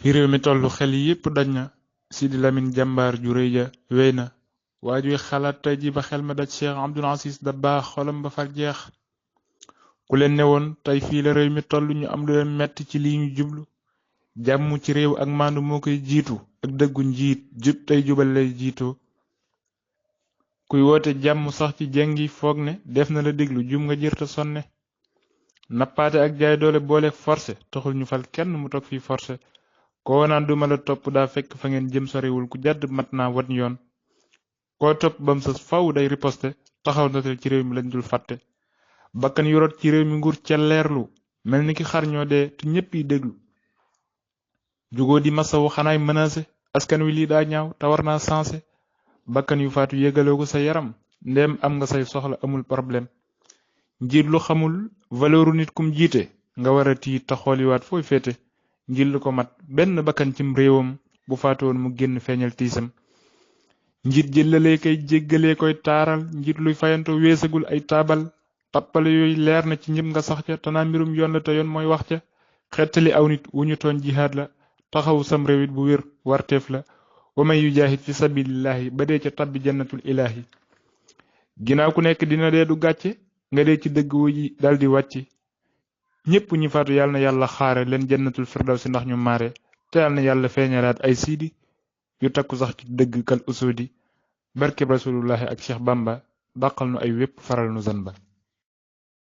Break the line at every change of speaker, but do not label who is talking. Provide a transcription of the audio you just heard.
fi réew mi tollu xel yépp daj na Sidi Lamine jàmbaar ju rëy ja wéy na waajuy xalaat tey ji ba xel ma daj Cheikh Abdoul Aziz Dabakh xolam ba far jeex ku leen ne woon tey fii la réew mi toll ñu am lu leen metti ci lii ñu jublu jàmm ci réew ak maandu moo koy jiitu ak dëggu njiit jub tey jubal lay jiitoo kuy woote jàmm sax ci jengi foog ne def na la déglu jum nga jërta sonne nappaate ak jaay doole boole forcé taxul ñu fal kenn mu toog fii forcé koo naan duma la topp daa fekk fa ngeen jëm soriwul ku jàdd mat naa wan yoon koo topp bam sa faw day riposte taxaw natal ci réew mi lañ dul fàtte bakkan yu rot ci réew mi nguur ca leerlu mel ni ki xar ñoo dee te ñépp yi déglu jugoo di masawu xanaay menacé askan wi lii daa ñaaw te war naa sensé bakkan yu faatu yégaloo ko sa yaram ndéem am nga say soxla amul problème njiit lu xamul valeuru nit kum jiite nga war a tiit te xooliwaat fooy féete njiit lu ko mat benn bakkan cim réewam bu faatoon mu génn feeñal tiisam njiit jëllalee koy jéggalee koy taaral njiit luy fayanto weesagul ay taabal tappale yooyu leer na ci ñëpp nga sax ca te naa mbirum yoon la te yoon mooy wax ca xettali aw nit wu ñu tooñ jihaad la taxaw sam réewit bu wér warteef la wa man yujaahid fi sabilillahi ba dee ca tabbi jannatul ilaahi ginnaaw ku nekk dina dee du gàcce nga dee ci dëgg wu ji daldi wàcc ñépp ñi faatu yàlla na yàlla xaare leen jannatul firdawsi ndax ñu maare te yàlla na yàlla feeñalaat ay siidi yu takku sax ci dëgg kal usudi barkeb rasulullahi ak Cheikh Bamba dàqal nu ay wépp faral nu zan ba